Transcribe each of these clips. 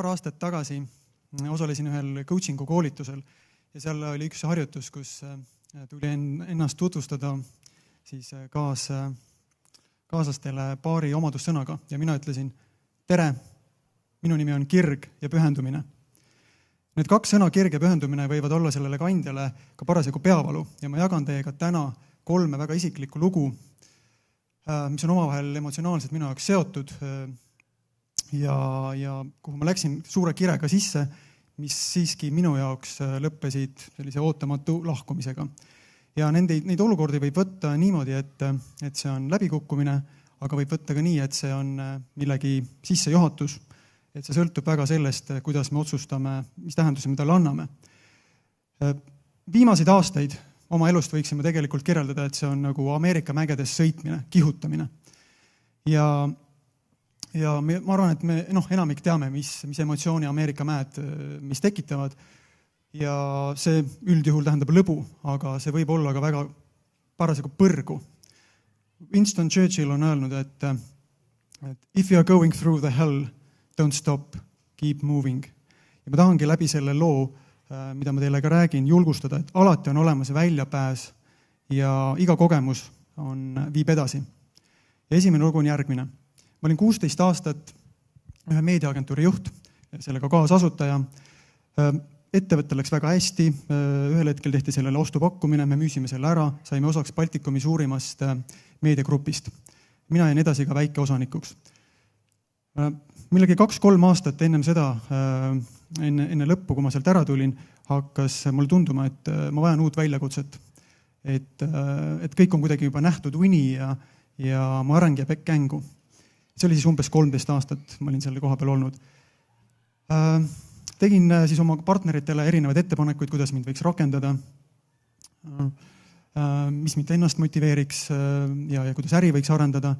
paar aastat tagasi osalesin ühel coachingu koolitusel ja seal oli üks harjutus, kus tuli ennast tutvustada siis kaaslastele paari omadussõnaga ja mina ütlesin: tere, minu nimi on kirg ja pühendumine. Need kaks sõna, kirg ja pühendumine, võivad olla sellele kandjale ka parasjagu peavalu ja ma jagan teiega täna 3 väga isiklikku lugu, mis on omavahel emotsionaalselt minu jaoks seotud ja kuhu ma läksin suure kirega sisse, mis siiski minu jaoks lõppesid sellise ootamatu lahkumisega. Ja neid olukordi võib võtta niimoodi, et see on läbikukkumine, aga võib võtta ka nii, et see on millegi sissejuhatus, et see sõltub väga sellest, kuidas me otsustame, mis tähenduse me talle anname. Viimaseid aastaid oma elust võiksime tegelikult kirjeldada, et see on nagu Ameerika mägedes sõitmine, kihutamine. Ja ma arvan, et me enamik teame, mis emotsiooni Ameerika mäed, mis tekitavad. Ja see üldjuhul tähendab lõbu, aga see võib olla ka väga parasjagu põrgu. Winston Churchill on öelnud, et if you are going through the hell, don't stop, keep moving. Ja ma tahangi läbi selle loo, mida ma teile ka räägin, julgustada, et alati on olemas väljapääs ja iga kogemus viib edasi. Ja esimene lugu on järgmine. Ma olin 16 aastat ühe meediaagentuuri juht, sellega kaasasutaja. Ettevõte läks väga hästi, ühel hetkel tehti sellele ostupakkumine, me müüsime selle ära, saime osaks Baltikumi suurimast meediagrupist. Mina jäin edasi ka väike osanikuks. Millegi 2-3 aastat ennem seda, enne lõppu, kui ma sealt ära tulin, hakkas mulle tunduma, et ma vajan uut väljakutset. Et kõik on kuidagi juba nähtud uni ja mu areng jääb kängu. See oli siis umbes 13 aastat, ma olin selle koha peal olnud. Tegin siis oma partneritele erinevaid ettepanekuid, kuidas mind võiks rakendada, mis mind ennast motiveeriks ja kuidas äri võiks arendada.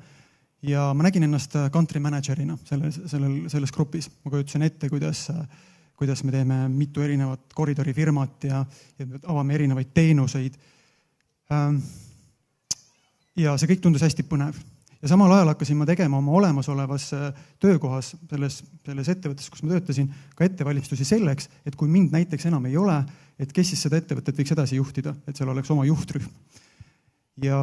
Ja ma nägin ennast country managerina selles grupis. Ma kujutasin ette, kuidas me teeme mitu erinevat koridorifirmat ja avame erinevaid teenuseid. Ja see kõik tundus hästi põnev. Ja samal ajal hakkasin ma tegema oma olemasolevas töökohas selles ettevõttes, kus ma töötasin, ka ettevalmistusi selleks, et kui mind näiteks enam ei ole, et kes siis seda ettevõtet võiks edasi juhtida, et seal oleks oma juhtrühm. Ja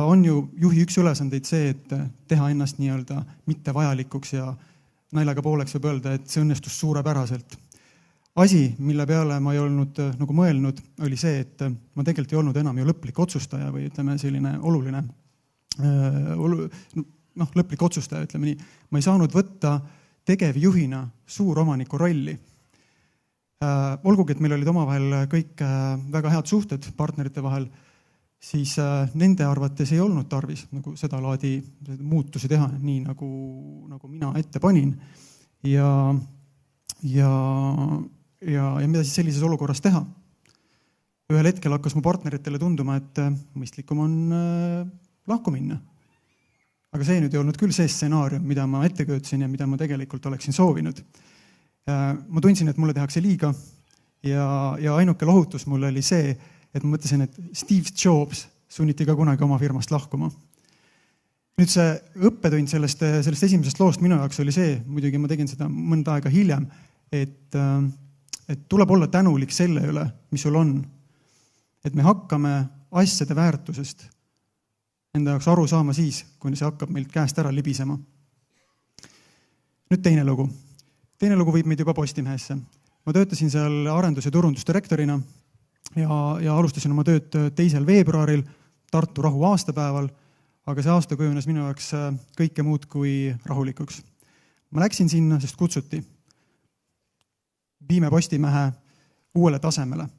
on ju juhi üks ülesandeid see, et teha ennast nii-öelda mittevajalikuks ja naljaga pooleks võib öelda, et see õnnestus suurepäraselt. Asi, mille peale ma ei olnud nagu mõelnud, oli see, et ma tegelikult ei olnud enam ju lõplik otsustaja või ütleme selline oluline lõplik otsustaja, ütleme nii. Ma ei saanud võtta tegevjuhina suuromaniku rolli. Olgugi, et meil olid omavahel kõik väga head suhted partnerite vahel, siis nende arvates ei olnud tarvis nagu seda laadi muutusi teha, nii nagu mina ette panin. Ja mida siis sellises olukorras teha? Ühel hetkel hakkas mu partneritele tunduma, et mõistlikum on lahku minna. Aga see nüüd ei olnud küll see stsenaarium, mida ma ette köötsin ja mida ma tegelikult oleksin soovinud. Ma tundsin, et mulle tehakse liiga ja ainuke lohutus mulle oli see, et ma mõtlesin, et Steve Jobs sunniti ka kunagi oma firmast lahkuma. Nüüd see õppetund sellest esimesest loost minu jaoks oli see, muidugi ma tegin seda mõnda aega hiljem, et tuleb olla tänulik selle üle, mis sul on. Et me hakkame asjade väärtusest enda jaoks aru saama siis, kui see hakkab meilt käest ära libisema. Nüüd teine lugu. Teine lugu viib meid juba Postimehesse. Ma töötasin seal arendus- ja turundusdirektorina ja alustasin oma tööd 2. veebruaril Tartu rahu aastapäeval, aga see aasta kujunes minu jaoks kõike muud kui rahulikuks. Ma läksin sinna, sest kutsuti. Viime Postimehe uuele tasemele.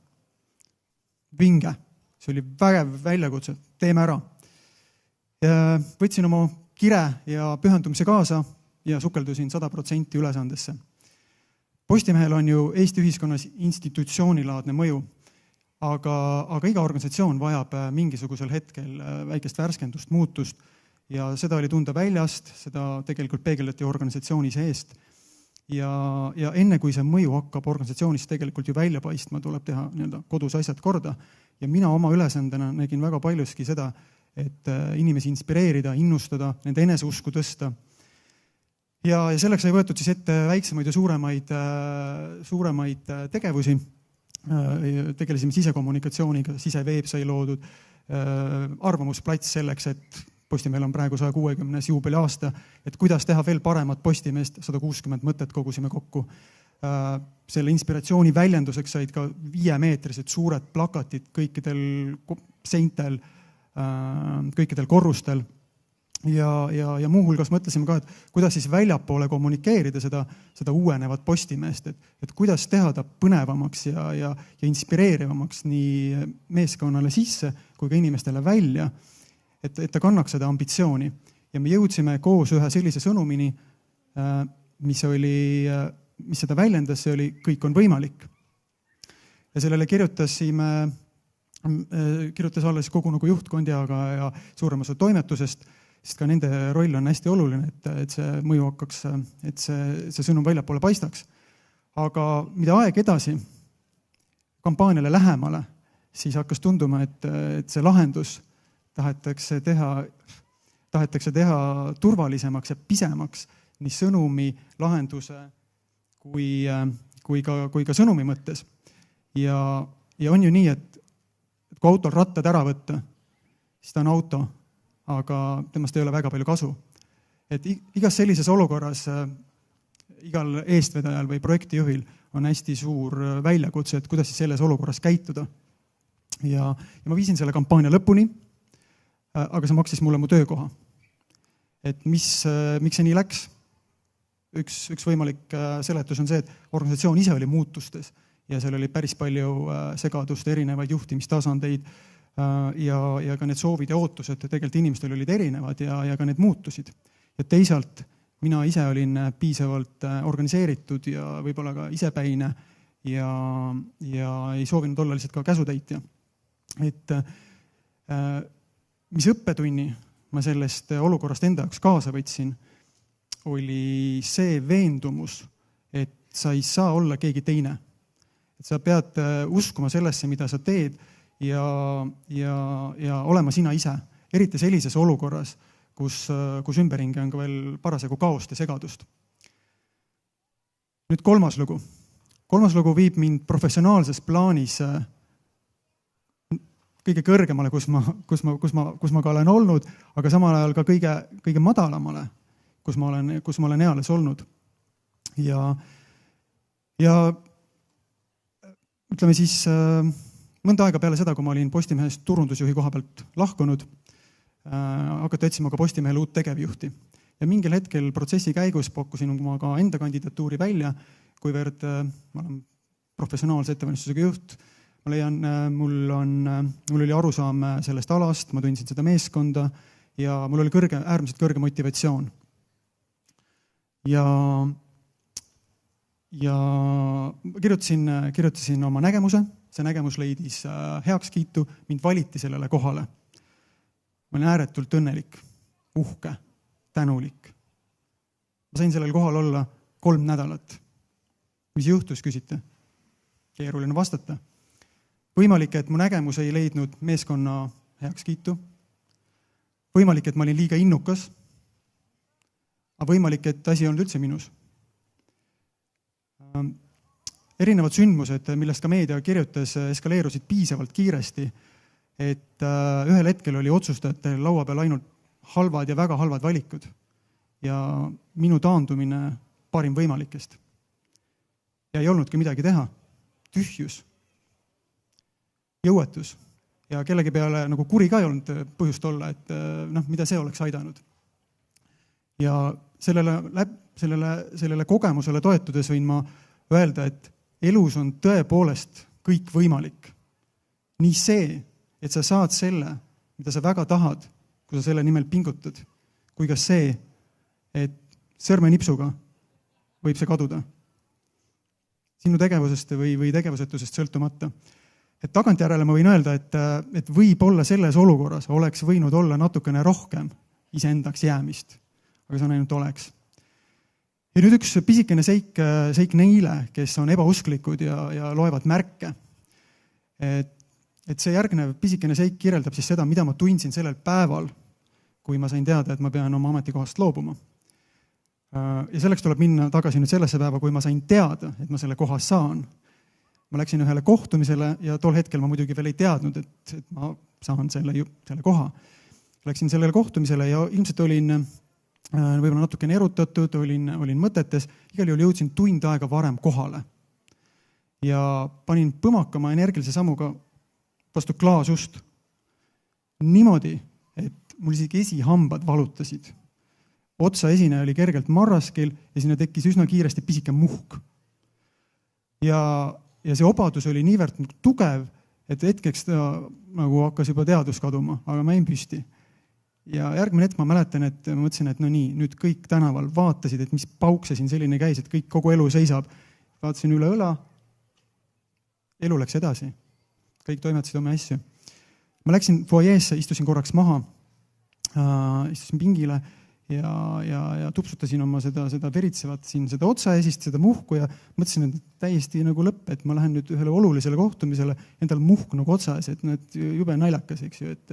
Vinge. See oli vägev väljakutse. Teeme ära. Võtsin oma kire ja pühendumise kaasa ja sukeldusin 100% ülesandesse. Postimehel on ju Eesti ühiskonnas institutsioonilaadne mõju, aga iga organisatsioon vajab mingisugusel hetkel väikest värskendust, muutust ja seda oli tunda väljast, seda tegelikult peegeldati organisatsiooni seest. Ja enne kui see mõju hakkab organisatsioonis tegelikult ju välja paistma, tuleb teha kodus asjad korda. Ja mina oma ülesandena nägin väga paljuski seda, et inimesi inspireerida, innustada, nende eneseusku tõsta. Ja selleks sai võetud siis ette väiksemaid ja suuremaid tegevusi. Tegelesime sisekommunikatsiooniga, siseveeb sai loodud, arvamusplats selleks, et Postimehel on praegu 160. juubeliaasta, et kuidas teha veel paremat Postimeest, 160 mõtet kogusime kokku. Selle inspiratsiooni väljenduseks said ka 5-meetrised suured plakatid kõikidel seintel, kõikidel korrustel. Ja muuhulgas mõtlesime ka, et kuidas siis väljapoole kommunikeerida seda uuenevat Postimeest, et kuidas teha ta põnevamaks ja inspireerivamaks nii meeskonnale sisse kui ka inimestele välja, et ta kannaks seda ambitsiooni. Ja me jõudsime koos ühe sellise sõnumini, mis seda väljendas, see oli kõik on võimalik. Ja sellele kirjutas alles kogu nagu juhtkond ja suurem osa toimetusest, sest ka nende roll on hästi oluline, et see mõju hakkaks, et see sõnum väljapoole paistaks. Aga mida aeg edasi kampaaniale lähemale, siis hakkas tunduma, et see lahendus tahetakse teha turvalisemaks ja pisemaks nii sõnumi, lahenduse kui ka sõnumi mõttes. Ja on ju nii, et kui autol rattad ära võtta, siis ta on auto, aga temast ei ole väga palju kasu. Et igas sellises olukorras igal eestvedajal või projektijuhil on hästi suur väljakutse, et kuidas siis selles olukorras käituda. Ja ma viisin selle kampaania lõpuni, aga see maksis mulle mu töökoha. Et miks see nii läks? Üks võimalik seletus on see, et organisatsioon ise oli muutustes ja seal oli päris palju segadust, erinevaid juhtimistasandeid ja ka need soovid ja ootused tegelikult inimestel olid erinevad ja ka need muutusid. Ja teisalt mina ise olin piisavalt organiseeritud ja võib-olla ka isepäine ja ei soovinud olla lihtsalt ka käsutäitja. Et mis õppetunni ma sellest olukorrast enda jaoks kaasa võtsin, oli see veendumus, et sa ei saa olla keegi teine. Et sa pead uskuma sellesse, mida sa teed ja olema sina ise. Eriti sellises olukorras, kus ümberringi on ka veel parasjagu kaost ja segadust. Nüüd kolmas lugu. Kolmas lugu viib mind professionaalses plaanis kõige kõrgemale, kus ma ka olen olnud, aga samal ajal ka kõige madalamale, kus ma olen eales olnud. Ja ütleme siis mõnda aega peale seda, kui ma olin Postimehest turundusjuhi koha pealt lahkunud, hakati otsima ka Postimehele uut tegevjuhti. Ja mingil hetkel protsessi käigus pakkusin ma ka enda kandidatuuri välja, kuivõrd ma olen professionaalse ettevalmistusega juht. Ma leian, mul oli arusaam sellest alast, ma tundsin seda meeskonda ja mul oli äärmiselt kõrge motivatsioon. Ja kirjutasin oma nägemuse, see nägemus leidis heakskiitu, mind valiti sellele kohale. Ma olin ääretult õnnelik, uhke, tänulik. Ma sain sellel kohal olla 3 nädalat. Mis juhtus, küsite? Keeruline vastata. Võimalik, et mu nägemus ei leidnud meeskonna heakskiitu. Võimalik, et ma olin liiga innukas. Aga võimalik, et asi ei olnud üldse minus. Erinevad sündmused, millest ka meedia kirjutas, eskaleerusid piisavalt kiiresti, et ühel hetkel oli otsustajatel laua peal ainult halvad ja väga halvad valikud ja minu taandumine parim võimalikest. Ja ei olnudki midagi teha. Tühjus. Jõuetus ja kellegi peale nagu kuri ka ei olnud põhjust olla, et mida see oleks aidanud. Ja sellele kogemusele toetudes võin ma öelda, et elus on tõepoolest kõik võimalik. Nii see, et sa saad selle, mida sa väga tahad, kui sa selle nimel pingutad, kui ka see, et sõrmenipsuga võib see kaduda. Sinu tegevusest või tegevusetusest sõltumata. Et tagantjärele ma võin öelda, et võib-olla selles olukorras oleks võinud olla natukene rohkem iseendaks jäämist, aga see on ainult oleks. Ja nüüd üks pisikene seik neile, kes on ebausklikud ja loevad märke. Et see järgnev pisikene seik kirjeldab siis seda, mida ma tundsin sellel päeval, kui ma sain teada, et ma pean oma ametikohast loobuma. Ja selleks tuleb minna tagasi nüüd sellesse päeva, kui ma sain teada, et ma selle koha saan. Ma läksin ühele kohtumisele ja tol hetkel ma muidugi veel ei teadnud, et ma saan selle koha. Läksin sellele kohtumisele ja ilmselt olin võib-olla natukene erutatud, olin mõtetes, igal juhul jõudsin tund aega varem kohale. Ja panin põmakama energilise sammuga vastu klaasust niimoodi, et mul isegi esihambad valutasid. Otsa esine oli kergelt marraskil ja sinna tekkis üsna kiiresti pisike muhk. Ja see obadus oli niivõrd tugev, et hetkeks ta nagu hakkas juba teadus kaduma, aga ma jäin püsti. Ja järgmine hetk ma mäletan, et ma mõtlesin, et no nii, nüüd kõik tänaval vaatasid, et mis pauk see siin selline käis, et kõik kogu elu seisab. Vaatasin üle õla, elu läks edasi. Kõik toimetasid oma asju. Ma läksin foajeesse, istusin korraks maha, istusin pingile ja tupsutasin oma seda veritsevat siin, seda otsaesist, seda muhku ja mõtlesin, et täiesti nagu lõpp, et ma lähen nüüd ühele olulisele kohtumisele, endal muhk nagu otsaes, et jube naljakas, eks ju, et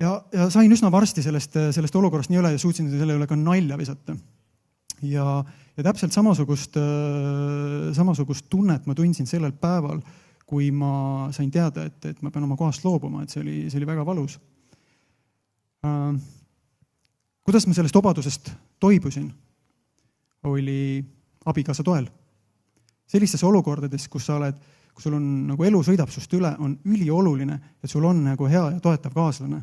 ja sain üsna varsti sellest olukorrast nii üle ja suutsin selle üle ka nalja visata. Ja täpselt samasugust tunnet ma tundsin sellel päeval, kui ma sain teada, et ma pean oma kohast loobuma, et see oli väga valus. Kuidas ma sellest obadusest toibusin, oli abikaasa toel. Sellistes olukordades, kus sul on nagu elu sõidab sust üle, on ülioluline, et sul on nagu hea ja toetav kaaslane.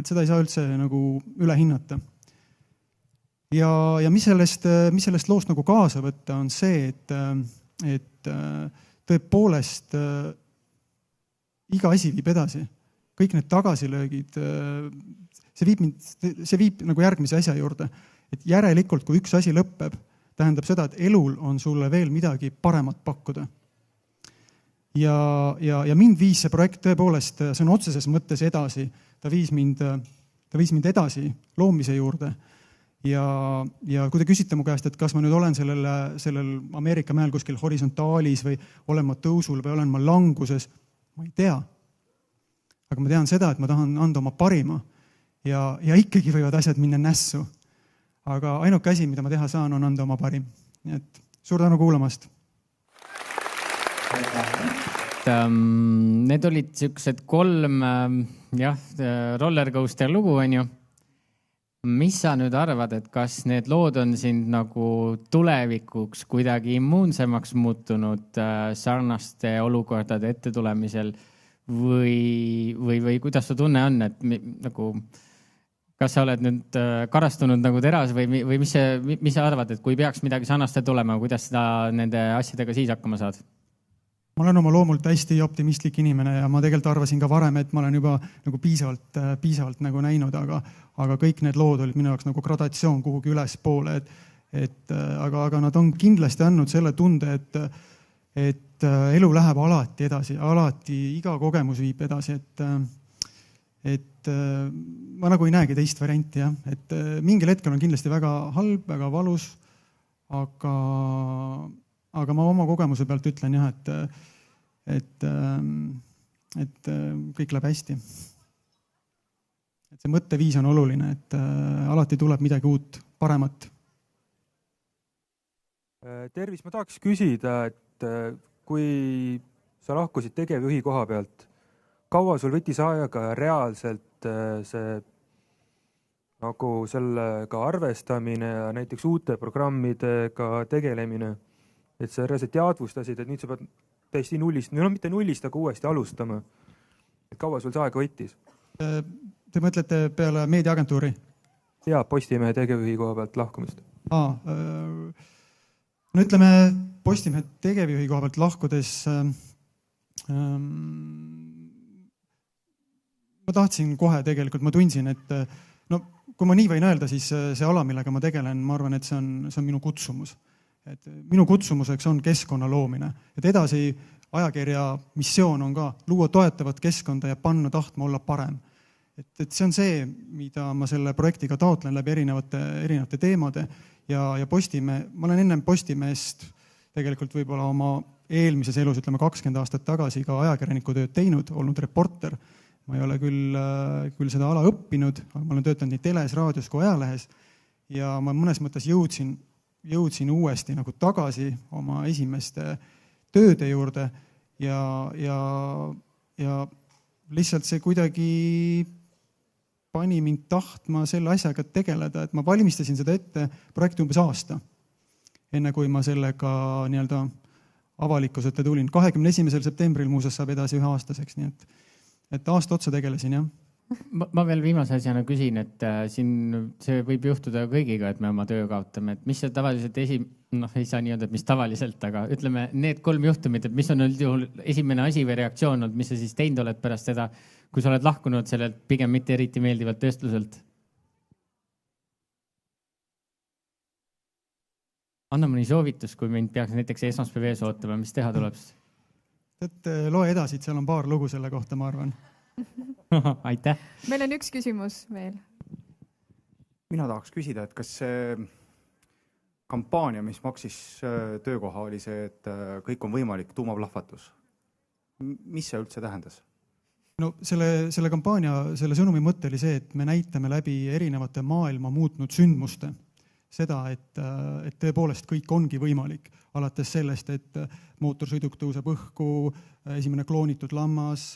Seda ei saa üldse nagu üle hinnata. Ja mis sellest loost nagu kaasa võtta, on see, et tõepoolest iga asi viib edasi. Kõik need tagasilöögid, see viib nagu järgmise asja juurde. Et järelikult, kui üks asi lõpeb, tähendab seda, et elul on sulle veel midagi paremat pakkuda. Ja mind viis see projekt tõepoolest, see on otseses mõttes edasi. Ta viis mind edasi loomise juurde. Ja kui te küsite mu käest, et kas ma nüüd olen sellel Ameerika mäel kuskil horisontaalis või olen ma tõusul või olen ma languses, ma ei tea. Aga ma tean seda, et ma tahan anda oma parima ja ikkagi võivad asjad minna nässu. Aga ainuke asi, mida ma teha saan, on anda oma parim. Nii et suur tänu kuulamast. Need olid sellised 3 rollercoaster lugu, on ju. Mis sa nüüd arvad, et kas need lood on sind nagu tulevikuks kuidagi immuunsemaks muutunud sarnaste olukordade ette tulemisel või kuidas su tunne on, et nagu, kas sa oled nüüd karastunud nagu teras või mis sa arvad, et kui peaks midagi sarnaste tulema, kuidas seda nende asjadega siis hakkama saad? Ma olen oma loomult hästi optimistlik inimene ja ma tegelikult arvasin ka varem, et ma olen juba nagu piisavalt nagu näinud, aga kõik need lood olid minu jaoks nagu gradatsioon kuhugi üles poole, aga nad on kindlasti andnud selle tunde, et elu läheb alati edasi, alati iga kogemus viib edasi, et ma nagu ei näegi teist varianti, jah. Et mingil hetkel on kindlasti väga halb, väga valus, aga ma oma kogemuse pealt ütlen jah, et kõik läheb hästi. Et see mõtteviis on oluline, et alati tuleb midagi uut, paremat. Tervis, ma tahaks küsida, et kui sa lahkusid tegevjuhi koha pealt, kaua sul võttis aega reaalselt see nagu sellega arvestamine ja näiteks uute programmidega tegelemine, et sa reaalselt teadvustasid, et nüüd sa pead täiesti nullist, no mitte nullist, aga uuesti alustama. Et kaua sul see aega võttis? Te mõtlete peale meediaagentuuri? Jaa, Postimehe tegevjuhi koha pealt lahkumist. No ütleme, Postimehe tegevjuhi koha pealt lahkudes ma tahtsin kohe tegelikult, ma tundsin, et no, kui ma nii võin öelda, siis see ala, millega ma tegelen, ma arvan, et see on minu kutsumus. Et minu kutsumuseks on keskkonna loomine. Et edasi ajakirja missioon on ka luua toetavat keskkonda ja panna tahtma olla parem. Et see on see, mida ma selle projektiga taotlen läbi erinevate teemade ja Postimehe, ma olen enne Postimehest tegelikult võib-olla oma eelmises elus, ütleme 20 aastat tagasi ka ajakirjaniku tööd teinud, olnud reporter. Ma ei ole küll seda ala õppinud, aga ma olen töötanud nii teles, raadios kui ajalehes ja ma mõnes mõttes jõudsin uuesti nagu tagasi oma esimeste tööde juurde ja lihtsalt see kuidagi pani mind tahtma selle asjaga tegeleda, et ma valmistasin seda ette projekti umbes aasta, enne kui ma sellega nii-öelda avalikkuse ette tulin. 21. septembril muuseas saab edasi 1 aastaseks, nii et aasta otsa tegelesin, jah. Ma veel viimase asjana küsin, et siin see võib juhtuda kõigiga, et me oma töö kaotame, et mis see tavaliselt ei saa nii öelda, et mis tavaliselt, aga ütleme need 3 juhtumit, et mis on üldjuhul esimene asi või reaktsioon olnud, mis sa siis teinud oled pärast seda, kui sa oled lahkunud sellelt pigem mitte eriti meeldivalt vestluselt? Anna mõni soovitus, kui mind peaks näiteks esmaspäeva ees ootama, mis teha tuleb? Loe edasi, seal on paar lugu selle kohta, ma arvan. Aitäh. Meil on üks küsimus veel. Mina tahaks küsida, et kas see kampaania, mis maksis töökoha, oli see, et kõik on võimalik, tuumaplahvatus. Mis see üldse tähendas? No selle kampaania, selle sõnumi mõte oli see, et me näitame läbi erinevate maailma muutnud sündmuste seda, et tõepoolest kõik ongi võimalik. Alates sellest, et mootorsõiduk tõuseb õhku, esimene kloonitud lammas,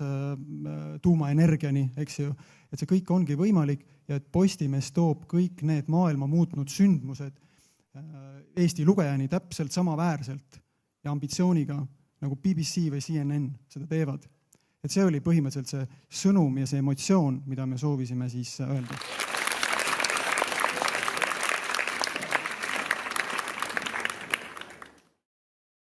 tuumaenergiani, eks ju. Et see kõik ongi võimalik ja et Postimees toob kõik need maailma muutnud sündmused Eesti lugejani täpselt samaväärselt ja ambitsiooniga, nagu BBC või CNN seda teevad. Et see oli põhimõtteliselt see sõnum ja see emotsioon, mida me soovisime siis öelda.